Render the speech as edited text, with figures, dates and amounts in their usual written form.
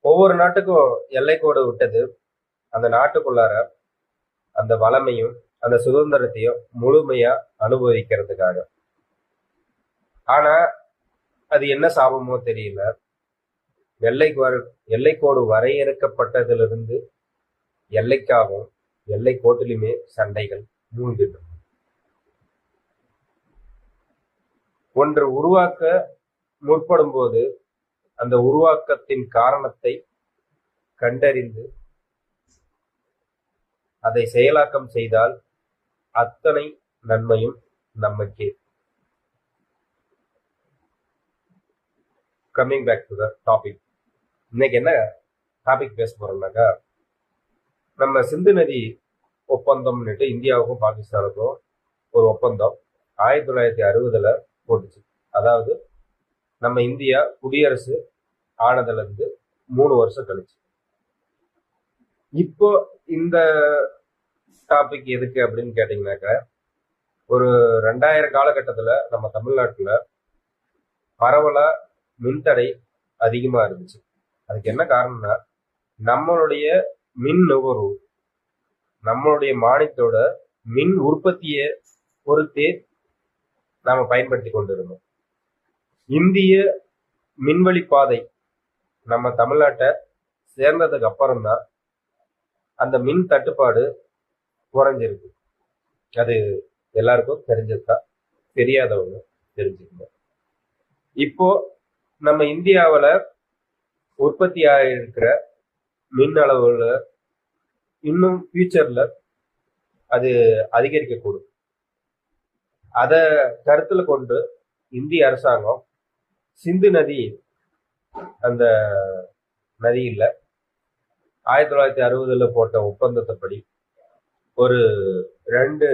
ஒவ்வொரு நாட்டுக்கும் எல்லைக்கோடு விட்டது அந்த நாட்டுக்குள்ளார அந்த வளமையும் அந்த சுதந்திரத்தையும் முழுமையா அனுபவிக்கிறதுக்காக. ஆனா அது என்ன சாபமோ தெரியல, எல்லைக்கோடு வரையறுக்கப்பட்டதிலிருந்து எல்லைக்காகவும் எல்லை கோட்டிலுமே சண்டைகள் மூழ்கிட்டு. ஒன்று உருவாக்க முற்படும் போது அந்த உருவாக்கத்தின் காரணத்தை கண்டறிந்து அதை செயலாக்கம் செய்தால் அத்தனை நன்மையும் நமக்கே. Coming back to the topic, இன்னைக்கு என்ன டாபிக் பேச போறோம்னாக்கா, நம்ம சிந்து நதி ஒப்பந்தம்னுட்டு இந்தியாவுக்கும் பாகிஸ்தானுக்கும் ஒரு ஒப்பந்தம் 1960 போட்டுச்சு. அதாவது நம்ம இந்தியா குடியரசு ஆனதுல இருந்து 3 வருஷம் கழிச்சு. இப்போ இந்த டாபிக் எதுக்கு அப்படின்னு கேட்டீங்கன்னாக்க, ஒரு 2000 காலகட்டத்துல நம்ம தமிழ்நாட்டுல பரவலா மின்தடை அதிகமா இருந்துச்சு. அதுக்கு என்ன காரணம்னா, நம்மளுடைய மின் நுகர்வு, நம்மளுடைய மாநிலத்தோட மின் உற்பத்தியை பொறுத்தே நாம பயன்படுத்தி கொண்டிருந்தோம். இந்திய மின்வழி பாதை நம்ம தமிழ்நாட்டை சேர்ந்ததுக்கு அப்புறம் தான் அந்த மின் தட்டுப்பாடு குறைஞ்சிருக்கு. அது எல்லாருக்கும் தெரிஞ்சதுதான், தெரியாதவங்க தெரிஞ்சுக்கணும். இப்போ நம்ம இந்தியாவில் உற்பத்தி ஆகிருக்கிற மின் அளவுல இன்னும் ஃபியூச்சர்ல அது அதிகரிக்கக்கூடும். அதை கருத்துல கொண்டு இந்திய அரசாங்கம் சிந்து நதி, அந்த நதியில 1960 போட்ட ஒப்பந்தத்தைப்படி ஒரு 2